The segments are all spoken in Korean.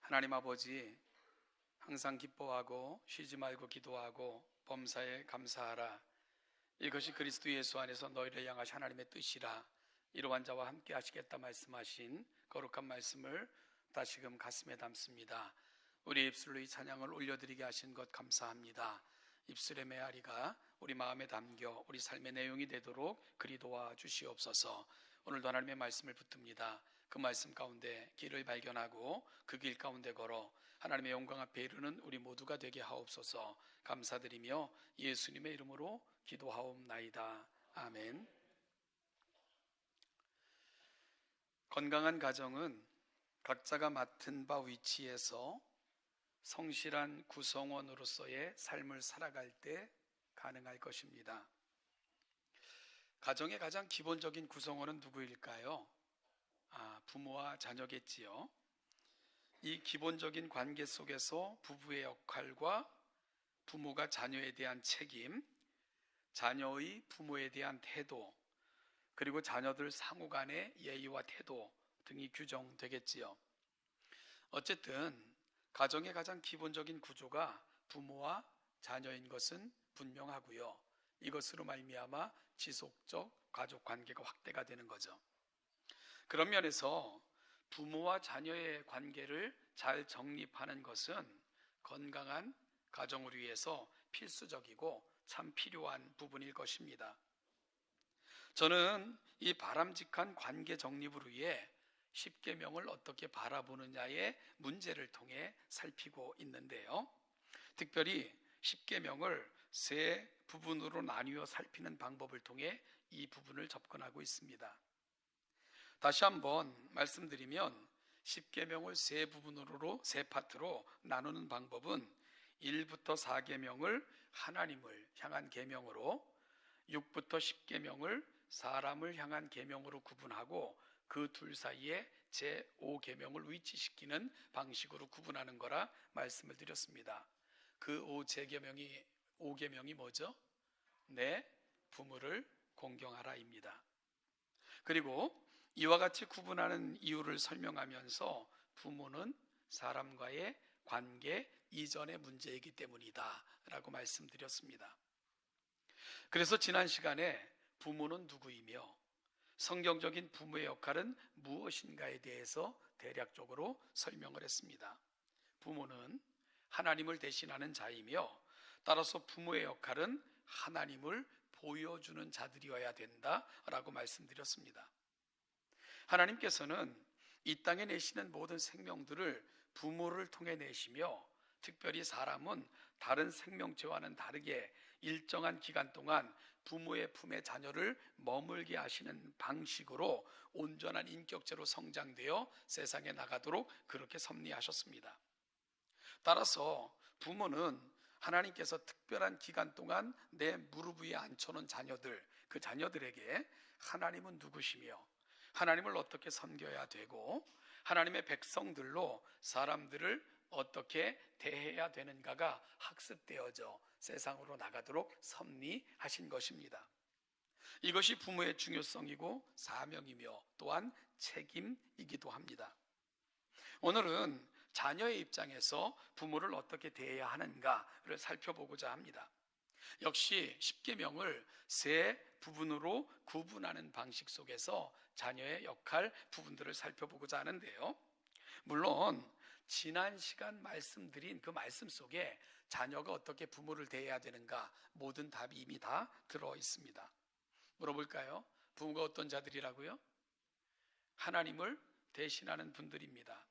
하나님 아버지, 항상 기뻐하고 쉬지 말고 기도하고 범사에 감사하라. 이것이 그리스도 예수 안에서 너희를 향하신 하나님의 뜻이라. 이러한 자와 함께 하시겠다 말씀하신 거룩한 말씀을 다시금 가슴에 담습니다. 우리 입술로 이 찬양을 올려드리게 하신 것 감사합니다. 입술의 메아리가 우리 마음에 담겨 우리 삶의 내용이 되도록 그리 도와주시옵소서. 오늘도 하나님의 말씀을 붙듭니다. 그 말씀 가운데 길을 발견하고 그 길 가운데 걸어 하나님의 영광 앞에 이르는 우리 모두가 되게 하옵소서. 감사드리며 예수님의 이름으로 기도하옵나이다. 아멘. 건강한 가정은 각자가 맡은 바 위치에서 성실한 구성원으로서의 삶을 살아갈 때 가능할 것입니다. 가정의 가장 기본적인 구성원은 누구일까요? 부모와 자녀겠지요. 이 기본적인 관계 속에서 부부의 역할과 부모가 자녀에 대한 책임, 자녀의 부모에 대한 태도, 그리고 자녀들 상호 간의 예의와 태도 등이 규정되겠지요. 어쨌든 가정의 가장 기본적인 구조가 부모와 자녀인 것은 분명하고요. 이것으로 말미암아 지속적 가족 관계가 확대가 되는 거죠. 그런 면에서 부모와 자녀의 관계를 잘 정립하는 것은 건강한 가정을 위해서 필수적이고 참 필요한 부분일 것입니다. 저는 이 바람직한 관계 정립을 위해 십계명을 어떻게 바라보느냐의 문제를 통해 살피고 있는데요. 특별히 십계명을 세 부분으로 나뉘어 살피는 방법을 통해 이 부분을 접근하고 있습니다. 다시 한번 말씀드리면 십계명을 세 부분으로 세 파트로 나누는 방법은 1부터 4계명을 하나님을 향한 계명으로, 6부터 10계명을 사람을 향한 계명으로 구분하고 그 둘 사이에 제5계명을 위치시키는 방식으로 구분하는 거라 말씀을 드렸습니다. 그 5계명이 뭐죠? 내 부모를 공경하라입니다. 그리고 이와 같이 구분하는 이유를 설명하면서 부모는 사람과의 관계 이전의 문제이기 때문이다 라고 말씀드렸습니다. 그래서 지난 시간에 부모는 누구이며 성경적인 부모의 역할은 무엇인가에 대해서 대략적으로 설명을 했습니다. 부모는 하나님을 대신하는 자이며 따라서 부모의 역할은 하나님을 보여주는 자들이어야 된다라고 말씀드렸습니다. 하나님께서는 이 땅에 내시는 모든 생명들을 부모를 통해 내시며 특별히 사람은 다른 생명체와는 다르게 일정한 기간 동안 부모의 품에 자녀를 머물게 하시는 방식으로 온전한 인격체로 성장되어 세상에 나가도록 그렇게 섭리하셨습니다. 따라서 부모는 하나님께서 특별한 기간 동안 내 무릎 위에 앉혀놓은 자녀들, 그 자녀들에게 하나님은 누구시며 하나님을 어떻게 섬겨야 되고 하나님의 백성들로 사람들을 어떻게 대해야 되는가가 학습되어져 세상으로 나가도록 섭리하신 것입니다. 이것이 부모의 중요성이고 사명이며 또한 책임이기도 합니다. 오늘은 자녀의 입장에서 부모를 어떻게 대해야 하는가를 살펴보고자 합니다. 역시 십계명을 세 부분으로 구분하는 방식 속에서 자녀의 역할 부분들을 살펴보고자 하는데요. 물론 지난 시간 말씀드린 그 말씀 속에 자녀가 어떻게 부모를 대해야 되는가 모든 답이 이미 다 들어 있습니다. 물어볼까요? 부모가 어떤 자들이라고요? 하나님을 대신하는 분들입니다.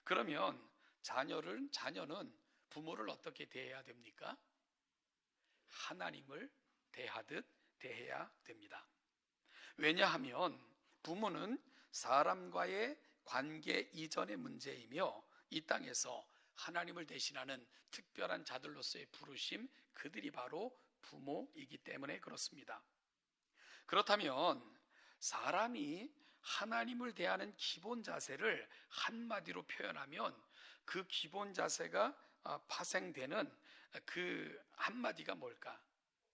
그러면 자녀는 부모를 어떻게 대해야 됩니까? 하나님을 대하듯 대해야 됩니다. 왜냐하면 부모는 사람과의 관계 이전의 문제이며 이 땅에서 하나님을 대신하는 특별한 자들로서의 부르심, 그들이 바로 부모이기 때문에 그렇습니다. 그렇다면 사람이 하나님을 대하는 기본 자세를 한마디로 표현하면 그 기본 자세가 파생되는 그 한마디가 뭘까?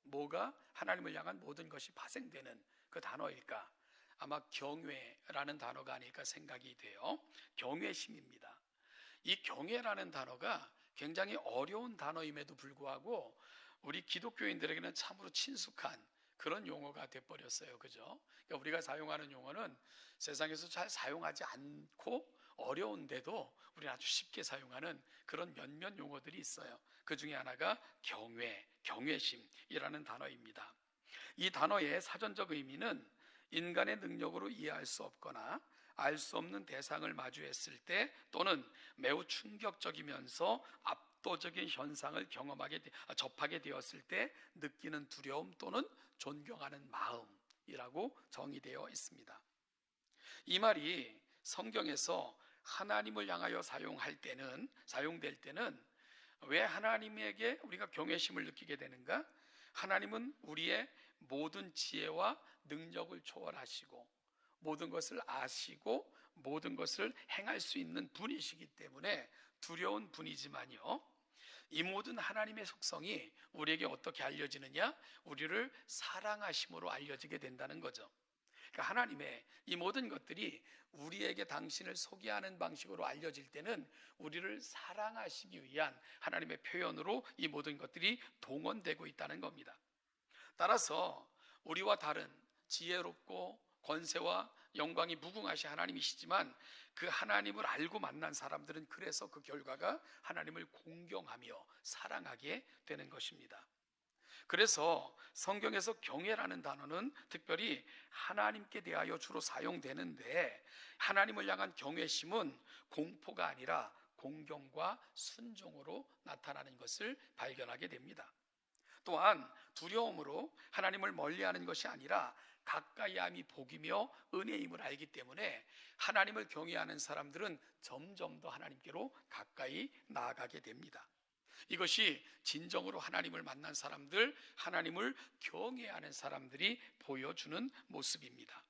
뭐가 하나님을 향한 모든 것이 파생되는 그 단어일까? 아마 경외라는 단어가 아닐까 생각이 돼요. 경외심입니다. 이 경외라는 단어가 굉장히 어려운 단어임에도 불구하고 우리 기독교인들에게는 참으로 친숙한 그런 용어가 돼버렸어요. 그죠? 그러니까 우리가 사용하는 용어는 세상에서 잘 사용하지 않고 어려운데도 우리는 아주 쉽게 사용하는 그런 몇몇 용어들이 있어요. 그 중에 하나가 경외, 경외심이라는 단어입니다. 이 단어의 사전적 의미는 인간의 능력으로 이해할 수 없거나 알 수 없는 대상을 마주했을 때, 또는 매우 충격적이면서 압도적인 현상을 접하게 되었을 때 느끼는 두려움 또는 존경하는 마음이라고 정의되어 있습니다. 이 말이 성경에서 하나님을 향하여 사용될 때는 왜 하나님에게 우리가 경외심을 느끼게 되는가? 하나님은 우리의 모든 지혜와 능력을 초월하시고 모든 것을 아시고 모든 것을 행할 수 있는 분이시기 때문에 두려운 분이지만요, 이 모든 하나님의 속성이 우리에게 어떻게 알려지느냐? 우리를 사랑하심으로 알려지게 된다는 거죠. 그러니까 하나님의 이 모든 것들이 우리에게 당신을 소개하는 방식으로 알려질 때는 우리를 사랑하시기 위한 하나님의 표현으로 이 모든 것들이 동원되고 있다는 겁니다. 따라서 우리와 다른 지혜롭고 권세와 영광이 무궁하신 하나님이시지만 그 하나님을 알고 만난 사람들은 그래서 그 결과가 하나님을 공경하며 사랑하게 되는 것입니다. 그래서 성경에서 경외라는 단어는 특별히 하나님께 대하여 주로 사용되는데, 하나님을 향한 경외심은 공포가 아니라 공경과 순종으로 나타나는 것을 발견하게 됩니다. 또한 두려움으로 하나님을 멀리하는 것이 아니라 가까이함이 복이며 은혜임을 알기 때문에 하나님을 경외하는 사람들은 점점 더 하나님께로 가까이 나아가게 됩니다. 이것이 진정으로 하나님을 만난 사람들, 하나님을 경외하는 사람들이 보여주는 모습입니다.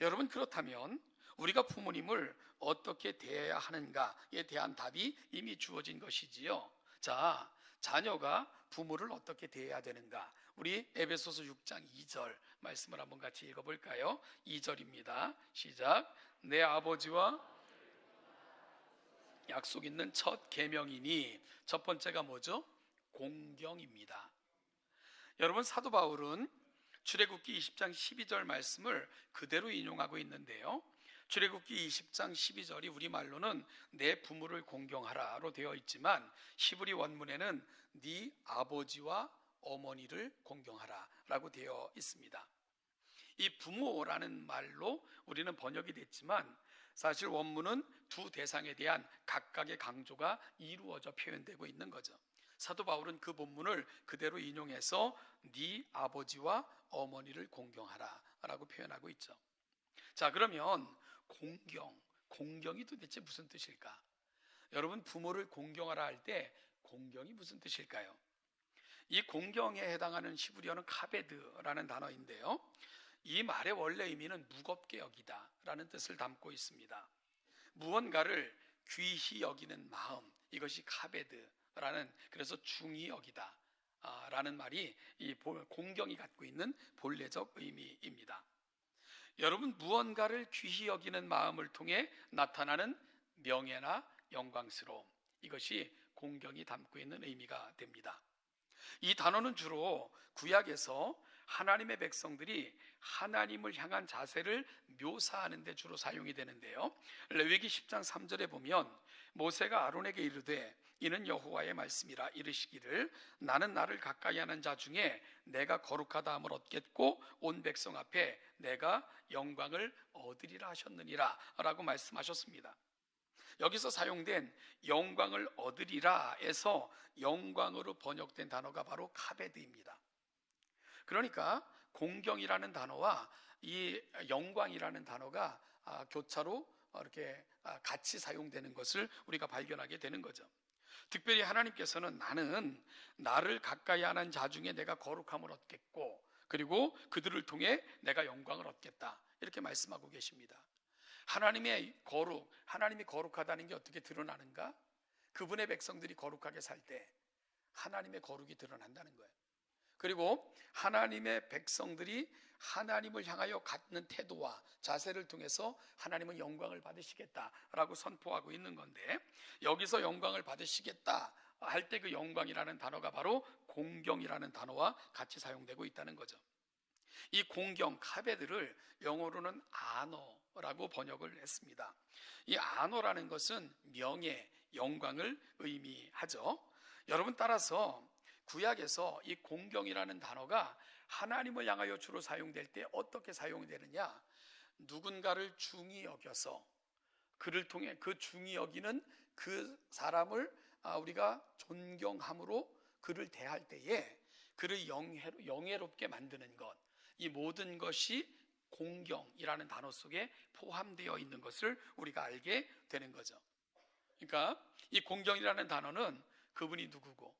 여러분, 그렇다면 우리가 부모님을 어떻게 대해야 하는가에 대한 답이 이미 주어진 것이지요. 자, 자녀가 부모를 어떻게 대해야 되는가? 우리 에베소서 6장 2절 말씀을 한번 같이 읽어볼까요? 2절입니다. 시작. 내 아버지와 약속 있는 첫 계명이니, 첫 번째가 뭐죠? 공경입니다. 여러분, 사도 바울은 출애굽기 20장 12절 말씀을 그대로 인용하고 있는데요, 출애굽기 20장 12절이 우리말로는 내 부모를 공경하라로 되어 있지만 히브리 원문에는 네 아버지와 어머니를 공경하라 라고 되어 있습니다. 이 부모라는 말로 우리는 번역이 됐지만 사실 원문은 두 대상에 대한 각각의 강조가 이루어져 표현되고 있는 거죠. 사도 바울은 그 본문을 그대로 인용해서 네 아버지와 어머니를 공경하라 라고 표현하고 있죠. 자, 그러면 공경이 도대체 무슨 뜻일까? 여러분, 부모를 공경하라 할 때 공경이 무슨 뜻일까요? 이 공경에 해당하는 히브리어는 카베드라는 단어인데요, 이 말의 원래 의미는 무겁게 여기다 라는 뜻을 담고 있습니다. 무언가를 귀히 여기는 마음, 이것이 카베드라는, 그래서 중히 여기다 라는 말이 이 공경이 갖고 있는 본래적 의미입니다. 여러분, 무언가를 귀히 여기는 마음을 통해 나타나는 명예나 영광스러움, 이것이 공경이 담고 있는 의미가 됩니다. 이 단어는 주로 구약에서 하나님의 백성들이 하나님을 향한 자세를 묘사하는 데 주로 사용이 되는데요, 레위기 10장 3절에 보면 모세가 아론에게 이르되 이는 여호와의 말씀이라 이르시기를 나는 나를 가까이 하는 자 중에 내가 거룩하다 함을 얻겠고 온 백성 앞에 내가 영광을 얻으리라 하셨느니라 라고 말씀하셨습니다. 여기서 사용된 영광을 얻으리라에서 영광으로 번역된 단어가 바로 카베드입니다. 그러니까 공경이라는 단어와 이 영광이라는 단어가 교차로 이렇게 같이 사용되는 것을 우리가 발견하게 되는 거죠. 특별히 하나님께서는 나는 나를 가까이 하는 자 중에 내가 거룩함을 얻겠고 그리고 그들을 통해 내가 영광을 얻겠다, 이렇게 말씀하고 계십니다. 하나님의 거룩, 하나님이 거룩하다는 게 어떻게 드러나는가? 그분의 백성들이 거룩하게 살 때 하나님의 거룩이 드러난다는 거예요. 그리고 하나님의 백성들이 하나님을 향하여 갖는 태도와 자세를 통해서 하나님은 영광을 받으시겠다라고 선포하고 있는 건데, 여기서 영광을 받으시겠다 할 때 그 영광이라는 단어가 바로 공경이라는 단어와 같이 사용되고 있다는 거죠. 이 공경, 카베드를 영어로는 아너라고 번역을 했습니다. 이 아너라는 것은 명예, 영광을 의미하죠. 여러분, 따라서 구약에서 이 공경이라는 단어가 하나님을 향하여 주로 사용될 때 어떻게 사용되느냐, 누군가를 중히 여겨서 그를 통해 그 중히 여기는 그 사람을 우리가 존경함으로 그를 대할 때에 그를 영예롭게 만드는 것, 이 모든 것이 공경이라는 단어 속에 포함되어 있는 것을 우리가 알게 되는 거죠. 그러니까 이 공경이라는 단어는 그분이 누구고,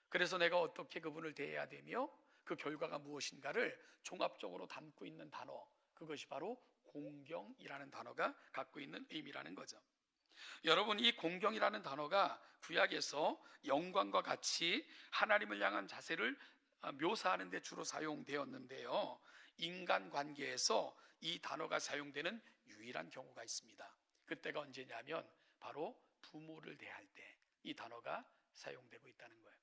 그래서 내가 어떻게 그분을 대해야 되며 그 결과가 무엇인가를 종합적으로 담고 있는 단어, 그것이 바로 공경이라는 단어가 갖고 있는 의미라는 거죠. 여러분, 이 공경이라는 단어가 구약에서 영광과 같이 하나님을 향한 자세를 묘사하는 데 주로 사용되었는데요, 인간관계에서 이 단어가 사용되는 유일한 경우가 있습니다. 그때가 언제냐면 바로 부모를 대할 때 이 단어가 사용되고 있다는 거예요.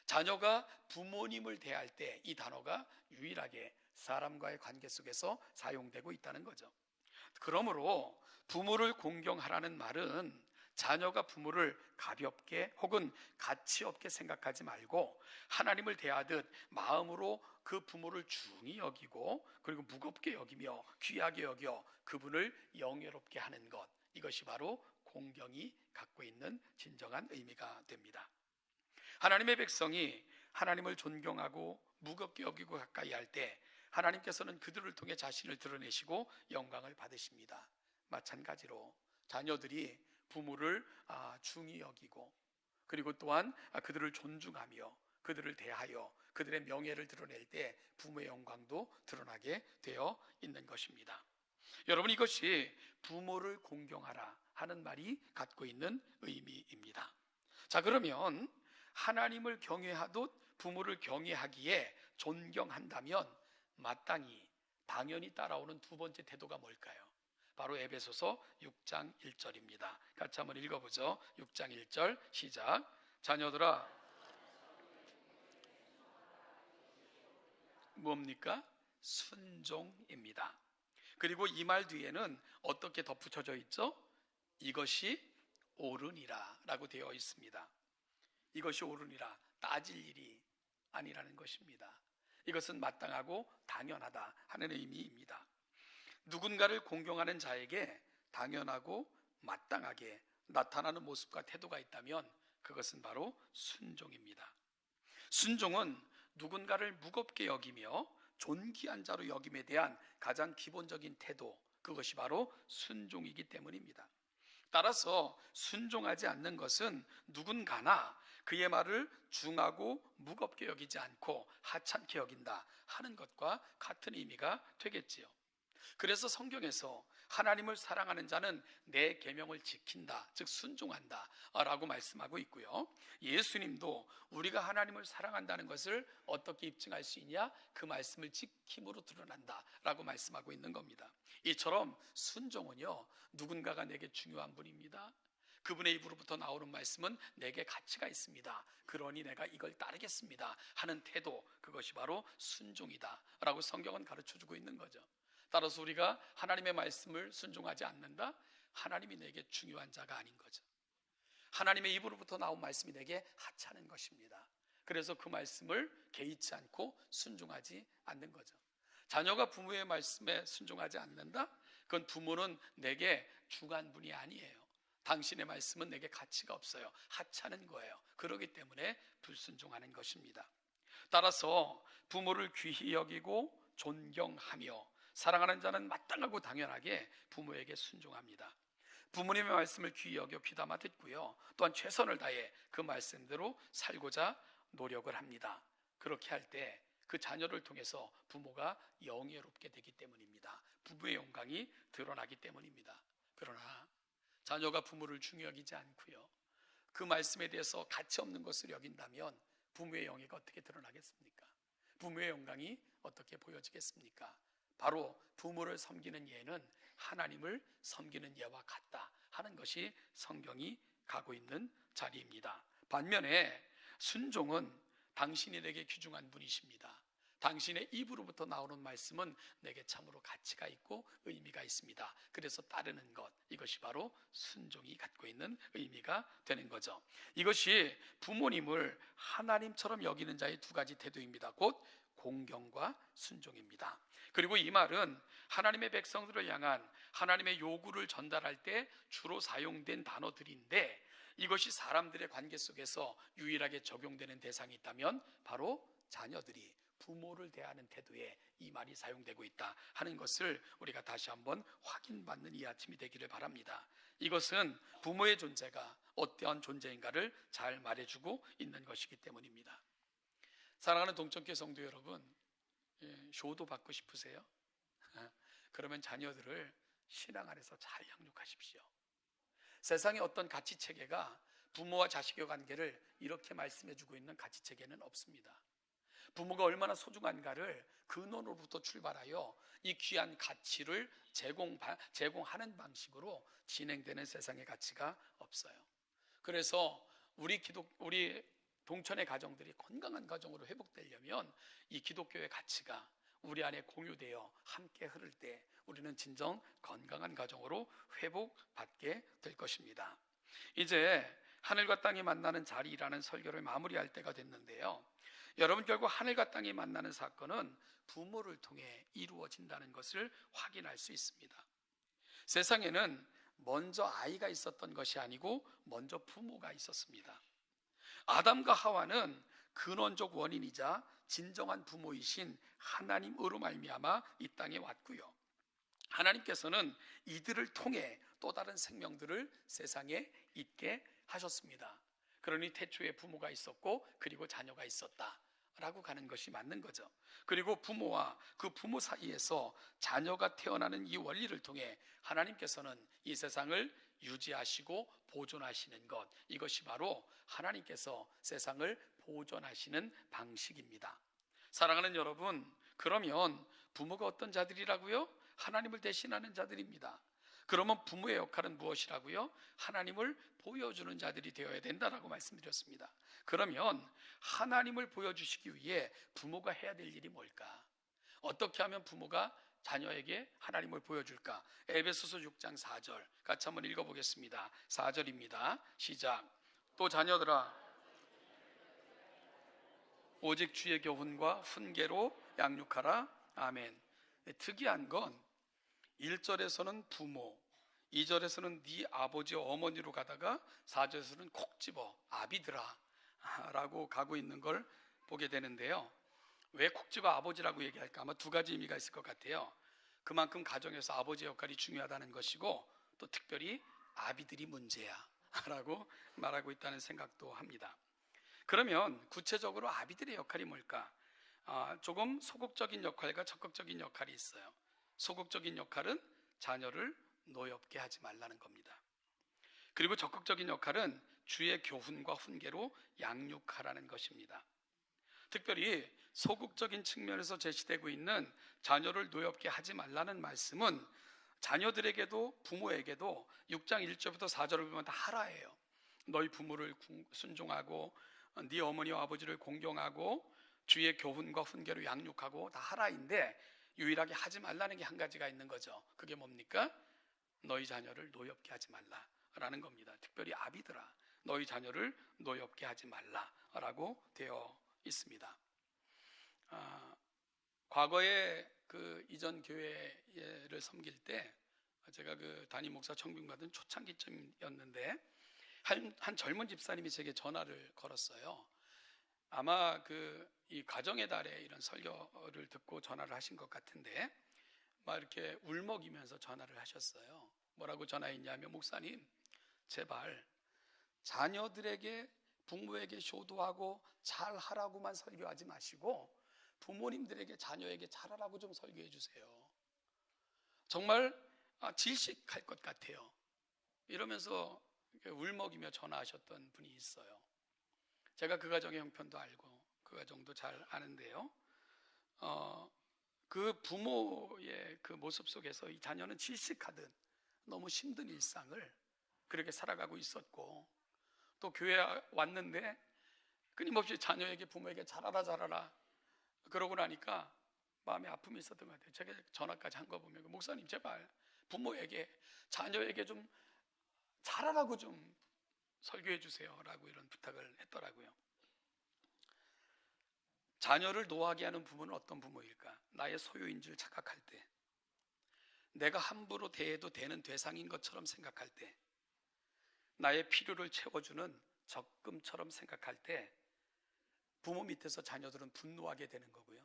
자녀가 부모님을 대할 때 이 단어가 유일하게 사람과의 관계 속에서 사용되고 있다는 거죠. 그러므로 부모를 공경하라는 말은 자녀가 부모를 가볍게 혹은 가치 없게 생각하지 말고 하나님을 대하듯 마음으로 그 부모를 중히 여기고 그리고 무겁게 여기며 귀하게 여겨 그분을 영예롭게 하는 것, 이것이 바로 공경이 갖고 있는 진정한 의미가 됩니다. 하나님의 백성이 하나님을 존경하고 무겁게 여기고 가까이 할 때 하나님께서는 그들을 통해 자신을 드러내시고 영광을 받으십니다. 마찬가지로 자녀들이 부모를 중히 여기고 그리고 또한 그들을 존중하며 그들을 대하여 그들의 명예를 드러낼 때 부모의 영광도 드러나게 되어 있는 것입니다. 여러분, 이것이 부모를 공경하라 하는 말이 갖고 있는 의미입니다. 자, 그러면 하나님을 경외하듯 부모를 경외하기에 존경한다면 마땅히 당연히 따라오는 두 번째 태도가 뭘까요? 바로 에베소서 6장 1절입니다. 같이 한번 읽어보죠. 6장 1절 시작. 자녀들아, 뭡니까? 순종입니다. 그리고 이 말 뒤에는 어떻게 덧붙여져 있죠? 이것이 옳으니라 라고 되어 있습니다. 이것이 옳으니라, 따질 일이 아니라는 것입니다. 이것은 마땅하고 당연하다 하는 의미입니다. 누군가를 공경하는 자에게 당연하고 마땅하게 나타나는 모습과 태도가 있다면 그것은 바로 순종입니다. 순종은 누군가를 무겁게 여기며 존귀한 자로 여김에 대한 가장 기본적인 태도, 그것이 바로 순종이기 때문입니다. 따라서 순종하지 않는 것은 누군가나 그의 말을 중하고 무겁게 여기지 않고 하찮게 여긴다 하는 것과 같은 의미가 되겠지요. 그래서 성경에서 하나님을 사랑하는 자는 내 계명을 지킨다, 즉 순종한다 라고 말씀하고 있고요, 예수님도 우리가 하나님을 사랑한다는 것을 어떻게 입증할 수 있냐? 그 말씀을 지킴으로 드러난다 라고 말씀하고 있는 겁니다. 이처럼 순종은요, 누군가가 내게 중요한 분입니다, 그분의 입으로부터 나오는 말씀은 내게 가치가 있습니다, 그러니 내가 이걸 따르겠습니다 하는 태도, 그것이 바로 순종이다 라고 성경은 가르쳐주고 있는 거죠. 따라서 우리가 하나님의 말씀을 순종하지 않는다? 하나님이 내게 중요한 자가 아닌 거죠. 하나님의 입으로부터 나온 말씀이 내게 하찮은 것입니다. 그래서 그 말씀을 개의치 않고 순종하지 않는 거죠. 자녀가 부모의 말씀에 순종하지 않는다? 그건 부모는 내게 중한 분이 아니에요. 당신의 말씀은 내게 가치가 없어요. 하찮은 거예요. 그렇기 때문에 불순종하는 것입니다. 따라서 부모를 귀히 여기고 존경하며 사랑하는 자는 마땅하고 당연하게 부모에게 순종합니다. 부모님의 말씀을 귀히 여겨 귀담아 듣고요, 또한 최선을 다해 그 말씀대로 살고자 노력을 합니다. 그렇게 할 때 그 자녀를 통해서 부모가 영예롭게 되기 때문입니다. 부부의 영광이 드러나기 때문입니다. 그러나 자녀가 부모를 중히 여기지 않고요, 그 말씀에 대해서 가치 없는 것을 여긴다면 부모의 영예가 어떻게 드러나겠습니까? 부모의 영광이 어떻게 보여지겠습니까? 바로 부모를 섬기는 예는 하나님을 섬기는 예와 같다 하는 것이 성경이 가고 있는 자리입니다. 반면에 순종은 당신이 내게 귀중한 분이십니다. 당신의 입으로부터 나오는 말씀은 내게 참으로 가치가 있고 의미가 있습니다. 그래서 따르는 것, 이것이 바로 순종이 갖고 있는 의미가 되는 거죠. 이것이 부모님을 하나님처럼 여기는 자의 두 가지 태도입니다. 곧 공경과 순종입니다. 그리고 이 말은 하나님의 백성들을 향한 하나님의 요구를 전달할 때 주로 사용된 단어들인데, 이것이 사람들의 관계 속에서 유일하게 적용되는 대상이 있다면 바로 자녀들이 부모를 대하는 태도에 이 말이 사용되고 있다 하는 것을 우리가 다시 한번 확인받는 이 아침이 되기를 바랍니다. 이것은 부모의 존재가 어떠한 존재인가를 잘 말해주고 있는 것이기 때문입니다. 사랑하는 동천교회 성도 여러분, 효도 받고 싶으세요? 그러면 자녀들을 신앙 안에서 잘 양육하십시오. 세상의 어떤 가치체계가 부모와 자식의 관계를 이렇게 말씀해주고 있는 가치체계는 없습니다. 부모가 얼마나 소중한가를 근원으로부터 출발하여 이 귀한 가치를 제공하는 방식으로 진행되는 세상의 가치가 없어요. 그래서 우리 동천의 가정들이 건강한 가정으로 회복되려면 이 기독교의 가치가 우리 안에 공유되어 함께 흐를 때 우리는 진정 건강한 가정으로 회복받게 될 것입니다. 이제 하늘과 땅이 만나는 자리라는 설교를 마무리할 때가 됐는데요. 여러분, 결국 하늘과 땅이 만나는 사건은 부모를 통해 이루어진다는 것을 확인할 수 있습니다. 세상에는 먼저 아이가 있었던 것이 아니고 먼저 부모가 있었습니다. 아담과 하와는 근원적 원인이자 진정한 부모이신 하나님으로 말미암아 이 땅에 왔고요. 하나님께서는 이들을 통해 또 다른 생명들을 세상에 있게 하셨습니다. 그러니 태초에 부모가 있었고 그리고 자녀가 있었다라고 가는 것이 맞는 거죠. 그리고 부모와 그 부모 사이에서 자녀가 태어나는 이 원리를 통해 하나님께서는 이 세상을 유지하시고 보존하시는 것, 이것이 바로 하나님께서 세상을 보존하시는 방식입니다. 사랑하는 여러분, 그러면 부모가 어떤 자들이라고요? 하나님을 대신하는 자들입니다. 그러면 부모의 역할은 무엇이라고요? 하나님을 보여주는 자들이 되어야 된다라고 말씀드렸습니다. 그러면 하나님을 보여주시기 위해 부모가 해야 될 일이 뭘까? 어떻게 하면 부모가 자녀에게 하나님을 보여줄까? 에베소서 6장 4절 같이 한번 읽어보겠습니다. 4절입니다. 시작. 또 자녀들아, 오직 주의 교훈과 훈계로 양육하라. 아멘. 특이한 건 1절에서는 부모, 2절에서는 네 아버지 어머니로 가다가 4절에서는 콕 집어 아비들아 라고 가고 있는 걸 보게 되는데요. 왜 콕 집어 아버지라고 얘기할까? 아마 두 가지 의미가 있을 것 같아요. 그만큼 가정에서 아버지의 역할이 중요하다는 것이고, 또 특별히 아비들이 문제야 라고 말하고 있다는 생각도 합니다. 그러면 구체적으로 아비들의 역할이 뭘까? 조금 소극적인 역할과 적극적인 역할이 있어요. 소극적인 역할은 자녀를 노엽게 하지 말라는 겁니다. 그리고 적극적인 역할은 주의 교훈과 훈계로 양육하라는 것입니다. 특별히 소극적인 측면에서 제시되고 있는 자녀를 노엽게 하지 말라는 말씀은 자녀들에게도 부모에게도 6장 1절부터 4절을 보면 다 하라예요. 너희 부모를 순종하고 네 어머니와 아버지를 공경하고 주의 교훈과 훈계로 양육하고 다 하라인데, 유일하게 하지 말라는 게 한 가지가 있는 거죠. 그게 뭡니까? 너희 자녀를 노엽게 하지 말라라는 겁니다. 특별히 아비들아, 너희 자녀를 노엽게 하지 말라라고 되어 있습니다. 과거에 그 이전 교회를 섬길 때 제가 그 담임 목사 청빙받은 초창기쯤이었는데 한 젊은 집사님이 제게 전화를 걸었어요. 아마 이 가정의 달에 이런 설교를 듣고 전화를 하신 것 같은데 막 이렇게 울먹이면서 전화를 하셨어요. 뭐라고 전화했냐면, 목사님, 제발 자녀들에게 부모에게 효도하고 잘하라고만 설교하지 마시고 부모님들에게 자녀에게 잘하라고 좀 설교해 주세요. 정말 질식할 것 같아요. 이러면서 울먹이며 전화하셨던 분이 있어요. 제가 그 가정의 형편도 알고 그 가정도 잘 아는데요. 그 부모의 그 모습 속에서 이 자녀는 질식하듯 너무 힘든 일상을 그렇게 살아가고 있었고, 또 교회 왔는데 끊임없이 자녀에게, 부모에게 잘하라 그러고 나니까 마음에 아픔이 있었던 것 같아요. 제가 전화까지 한 거 보면, 목사님 제발 부모에게, 자녀에게 좀 잘하라고 좀 설교해 주세요 라고 이런 부탁을 했더라고요. 자녀를 노하게 하는 부모는 어떤 부모일까? 나의 소유인 줄 착각할 때, 내가 함부로 대해도 되는 대상인 것처럼 생각할 때, 나의 필요를 채워주는 적금처럼 생각할 때 부모 밑에서 자녀들은 분노하게 되는 거고요.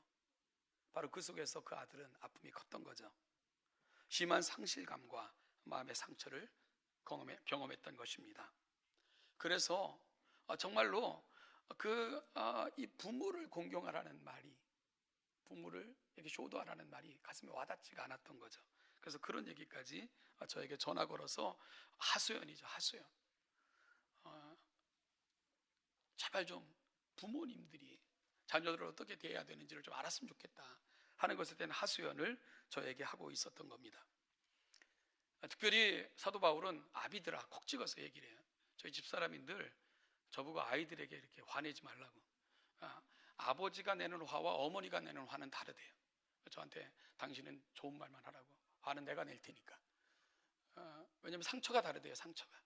바로 그 속에서 그 아들은 아픔이 컸던 거죠. 심한 상실감과 마음의 상처를 경험했던 것입니다. 그래서 정말로 이 부모를 공경하라는 말이, 부모를 이렇게 효도하라는 말이 가슴에 와닿지가 않았던 거죠. 그래서 그런 얘기까지 저에게 전화 걸어서, 하소연이죠, 하소연. 제발 좀 부모님들이 자녀들을 어떻게 대해야 되는지를 좀 알았으면 좋겠다 하는 것에 대한 하소연을 저에게 하고 있었던 겁니다. 특별히 사도 바울은 아비들아 콕 찍어서 얘기를 해요. 저희 집사람인들 저보고 아이들에게 이렇게 화내지 말라고. 아버지가 내는 화와 어머니가 내는 화는 다르대요. 저한테 당신은 좋은 말만 하라고, 화는 내가 낼 테니까. 왜냐하면 상처가 다르대요, 상처가.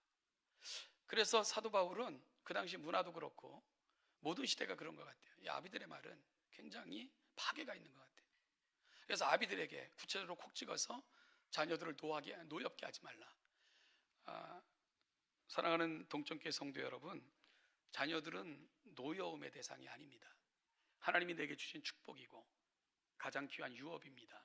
그래서 사도 바울은 그 당시 문화도 그렇고 모든 시대가 그런 것 같아요. 이 아비들의 말은 굉장히 파괴가 있는 것 같아요. 그래서 아비들에게 구체적으로 콕 찍어서 자녀들을 노엽게 하지 말라. 사랑하는 동천교회 성도 여러분, 자녀들은 노여움의 대상이 아닙니다. 하나님이 내게 주신 축복이고 가장 귀한 유업입니다.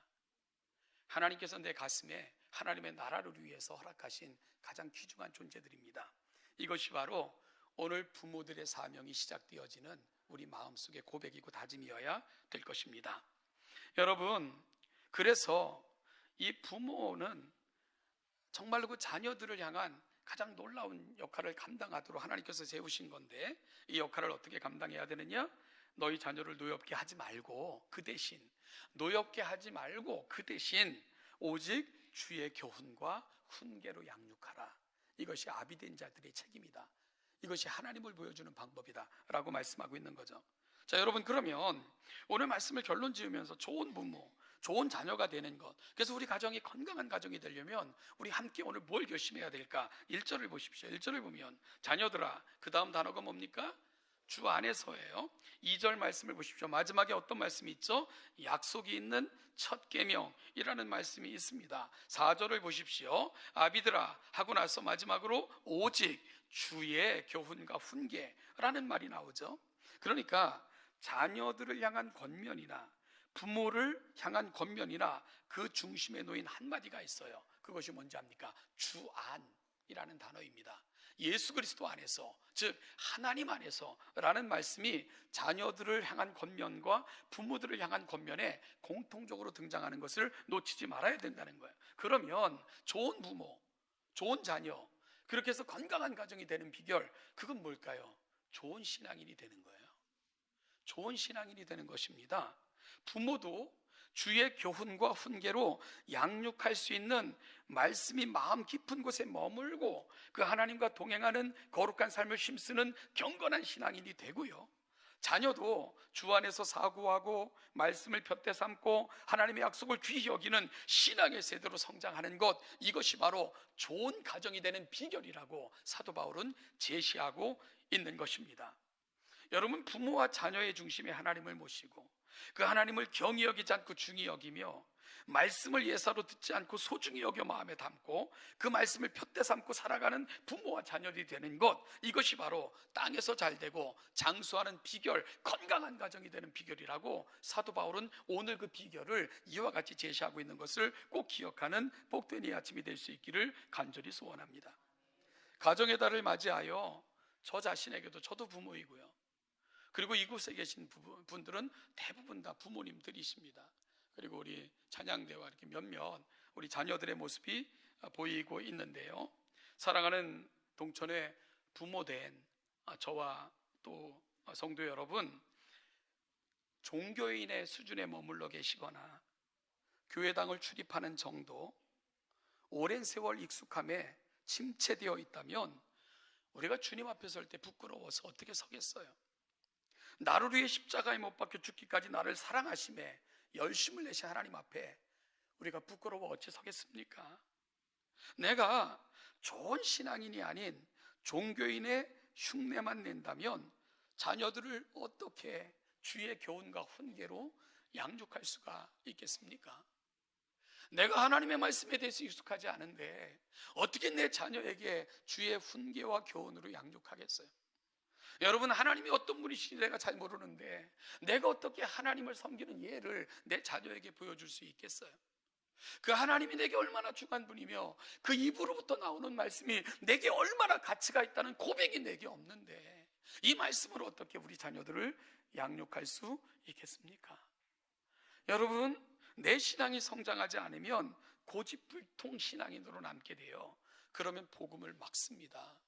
하나님께서 내 가슴에 하나님의 나라를 위해서 허락하신 가장 귀중한 존재들입니다. 이것이 바로 오늘 부모들의 사명이 시작되어지는 우리 마음속의 고백이고 다짐이어야 될 것입니다. 여러분, 그래서 이 부모는 정말로 그 자녀들을 향한 가장 놀라운 역할을 감당하도록 하나님께서 세우신 건데, 이 역할을 어떻게 감당해야 되느냐? 너희 자녀를 노엽게 하지 말고 그 대신 오직 주의 교훈과 훈계로 양육하라. 이것이 아비된 자들의 책임이다. 이것이 하나님을 보여주는 방법이다 라고 말씀하고 있는 거죠. 자, 여러분, 그러면 오늘 말씀을 결론 지으면서 좋은 부모, 좋은 자녀가 되는 것, 그래서 우리 가정이 건강한 가정이 되려면 우리 함께 오늘 뭘 결심해야 될까? 1절을 보십시오. 1절을 보면 자녀들아, 그 다음 단어가 뭡니까? 주 안에서예요. 2절 말씀을 보십시오. 마지막에 어떤 말씀이 있죠? 약속이 있는 첫 계명이라는 말씀이 있습니다. 4절을 보십시오. 아비들아 하고 나서 마지막으로 오직 주의 교훈과 훈계라는 말이 나오죠. 그러니까 자녀들을 향한 권면이나 부모를 향한 권면이나 그 중심에 놓인 한마디가 있어요. 그것이 뭔지 압니까? 주 안이라는 단어입니다. 예수 그리스도 안에서, 즉 하나님 안에서라는 말씀이 자녀들을 향한 권면과 부모들을 향한 권면에 공통적으로 등장하는 것을 놓치지 말아야 된다는 거예요. 그러면 좋은 부모, 좋은 자녀, 그렇게 해서 건강한 가정이 되는 비결, 그건 뭘까요? 좋은 신앙인이 되는 거예요. 좋은 신앙인이 되는 것입니다. 부모도 주의 교훈과 훈계로 양육할 수 있는 말씀이 마음 깊은 곳에 머물고 그 하나님과 동행하는 거룩한 삶을 힘쓰는 경건한 신앙인이 되고요, 자녀도 주 안에서 사고하고 말씀을 푯대 삼고 하나님의 약속을 귀히 여기는 신앙의 세대로 성장하는 것, 이것이 바로 좋은 가정이 되는 비결이라고 사도 바울은 제시하고 있는 것입니다. 여러분, 부모와 자녀의 중심에 하나님을 모시고 그 하나님을 경히 여기지 않고 중히 여기며 말씀을 예사로 듣지 않고 소중히 여겨 마음에 담고 그 말씀을 푯대 삼고 살아가는 부모와 자녀들이 되는 것, 이것이 바로 땅에서 잘되고 장수하는 비결, 건강한 가정이 되는 비결이라고 사도 바울은 오늘 그 비결을 이와 같이 제시하고 있는 것을 꼭 기억하는 복된 이 아침이 될 수 있기를 간절히 소원합니다. 가정의 달을 맞이하여 저 자신에게도, 저도 부모이고요, 그리고 이곳에 계신 분들은 대부분 다 부모님들이십니다. 그리고 우리 찬양대와 이렇게 몇몇 우리 자녀들의 모습이 보이고 있는데요, 사랑하는 동천의 부모된 저와 또 성도 여러분, 종교인의 수준에 머물러 계시거나 교회당을 출입하는 정도, 오랜 세월 익숙함에 침체되어 있다면 우리가 주님 앞에 설 때 부끄러워서 어떻게 서겠어요? 나를 위해 십자가에 못 박혀 죽기까지 나를 사랑하심에 열심을 내신 하나님 앞에 우리가 부끄러워 어찌 서겠습니까? 내가 좋은 신앙인이 아닌 종교인의 흉내만 낸다면 자녀들을 어떻게 주의 교훈과 훈계로 양육할 수가 있겠습니까? 내가 하나님의 말씀에 대해서 익숙하지 않은데 어떻게 내 자녀에게 주의 훈계와 교훈으로 양육하겠어요? 여러분, 하나님이 어떤 분이신지 내가 잘 모르는데 내가 어떻게 하나님을 섬기는 예를 내 자녀에게 보여줄 수 있겠어요? 그 하나님이 내게 얼마나 중요한 분이며 그 입으로부터 나오는 말씀이 내게 얼마나 가치가 있다는 고백이 내게 없는데 이 말씀으로 어떻게 우리 자녀들을 양육할 수 있겠습니까? 여러분, 내 신앙이 성장하지 않으면 고집불통 신앙인으로 남게 돼요. 그러면 복음을 막습니다.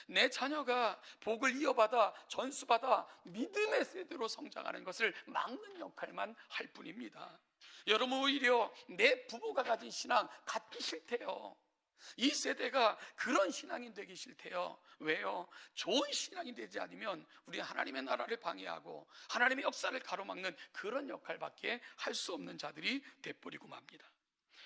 내 자녀가 복을 이어받아 전수받아 믿음의 세대로 성장하는 것을 막는 역할만 할 뿐입니다. 여러분, 오히려 내 부모가 가진 신앙 갖기 싫대요. 이 세대가 그런 신앙인 되기 싫대요. 왜요? 좋은 신앙이 되지 않으면 우리 하나님의 나라를 방해하고 하나님의 역사를 가로막는 그런 역할밖에 할 수 없는 자들이 돼버리고 맙니다.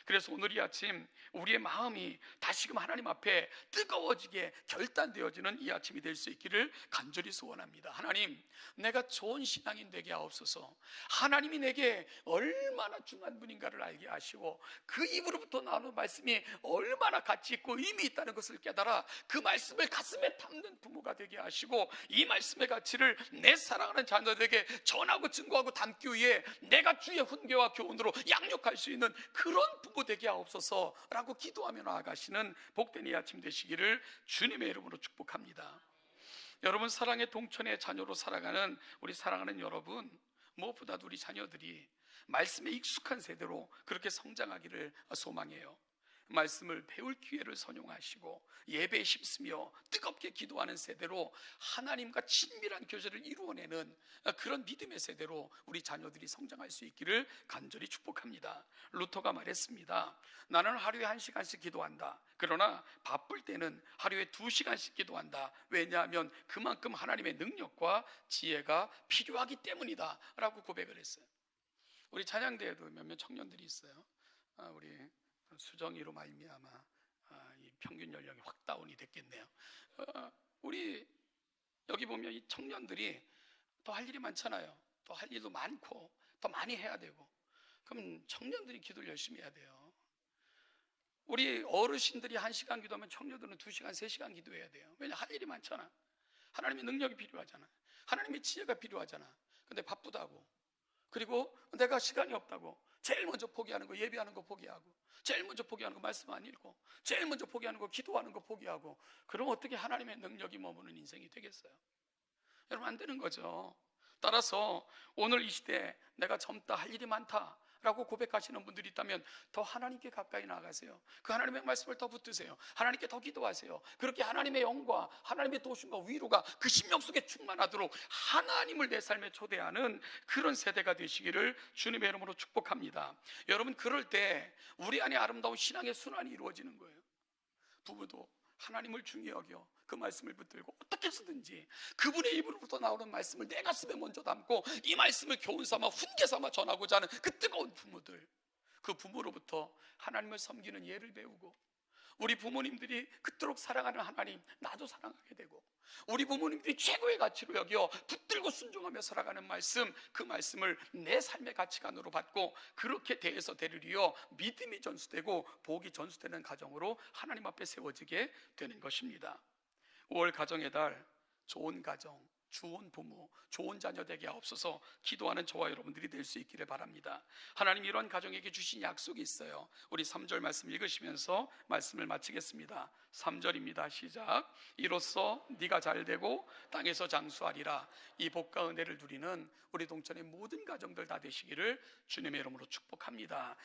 그래서 오늘 이 아침 우리의 마음이 다시금 하나님 앞에 뜨거워지게 결단되어지는 이 아침이 될 수 있기를 간절히 소원합니다. 하나님, 내가 좋은 신앙인 되게 하옵소서. 하나님이 내게 얼마나 중요한 분인가를 알게 하시고 그 입으로부터 나오는 말씀이 얼마나 가치 있고 의미 있다는 것을 깨달아 그 말씀을 가슴에 담는 부모가 되게 하시고 이 말씀의 가치를 내 사랑하는 자녀들에게 전하고 증거하고 담기 위해 내가 주의 훈계와 교훈으로 양육할 수 있는 그런 부모 되게 하옵소서라고 기도하며 나아가시는 복된 이 아침 되시기를 주님의 이름으로 축복합니다. 여러분, 사랑의 동천의 자녀로 살아가는 우리 사랑하는 여러분, 무엇보다도 우리 자녀들이 말씀에 익숙한 세대로 그렇게 성장하기를 소망해요. 말씀을 배울 기회를 선용하시고 예배에 힘쓰며 뜨겁게 기도하는 세대로 하나님과 친밀한 교제를 이루어내는 그런 믿음의 세대로 우리 자녀들이 성장할 수 있기를 간절히 축복합니다. 루터가 말했습니다. 나는 하루에 1시간씩 기도한다. 그러나 바쁠 때는 하루에 2시간씩 기도한다. 왜냐하면 그만큼 하나님의 능력과 지혜가 필요하기 때문이다 라고 고백을 했어요. 우리 찬양대에도 몇몇 청년들이 있어요. 우리 수정이로 말미암아 이 평균 연령이 확 다운이 됐겠네요. 우리 여기 보면 이 청년들이 더 할 일이 많잖아요. 더 할 일도 많고 더 많이 해야 되고, 그럼 청년들이 기도를 열심히 해야 돼요. 우리 어르신들이 1시간 기도하면 청년들은 2시간, 3시간 기도해야 돼요. 왜냐, 할 일이 많잖아. 하나님의 능력이 필요하잖아. 하나님의 지혜가 필요하잖아. 근데 바쁘다고, 그리고 내가 시간이 없다고 제일 먼저 포기하는 거 예배하는 거 포기하고, 제일 먼저 포기하는 거 말씀 안 읽고, 제일 먼저 포기하는 거 기도하는 거 포기하고, 그럼 어떻게 하나님의 능력이 머무는 인생이 되겠어요? 여러분, 안 되는 거죠. 따라서 오늘 이 시대에 내가 젊다, 할 일이 많다 라고 고백하시는 분들이 있다면 더 하나님께 가까이 나가세요. 그 하나님의 말씀을 더 붙드세요. 하나님께 더 기도하세요. 그렇게 하나님의 영과 하나님의 도심과 위로가 그 심령 속에 충만하도록 하나님을 내 삶에 초대하는 그런 세대가 되시기를 주님의 이름으로 축복합니다. 여러분, 그럴 때 우리 안에 아름다운 신앙의 순환이 이루어지는 거예요. 부부도 하나님을 중히 여겨 그 말씀을 붙들고 어떻게 해서든지 그분의 입으로부터 나오는 말씀을 내 가슴에 먼저 담고 이 말씀을 교훈 삼아 훈계 삼아 전하고자 하는 그 뜨거운 부모들, 그 부모로부터 하나님을 섬기는 예를 배우고, 우리 부모님들이 그토록 사랑하는 하나님 나도 사랑하게 되고, 우리 부모님들이 최고의 가치로 여겨 붙들고 순종하며 살아가는 말씀, 그 말씀을 내 삶의 가치관으로 받고 그렇게 대해서 대를 이어 믿음이 전수되고 복이 전수되는 가정으로 하나님 앞에 세워지게 되는 것입니다. 5월 가정의 달, 좋은 가정, 좋은 부모, 좋은 자녀 되게 하옵소서 기도하는 저와 여러분들이 될 수 있기를 바랍니다. 하나님 이런 가정에게 주신 약속이 있어요. 우리 3절 말씀 읽으시면서 말씀을 마치겠습니다. 3절입니다. 시작. 이로써 네가 잘되고 땅에서 장수하리라. 이 복과 은혜를 누리는 우리 동천의 모든 가정들 다 되시기를 주님의 이름으로 축복합니다.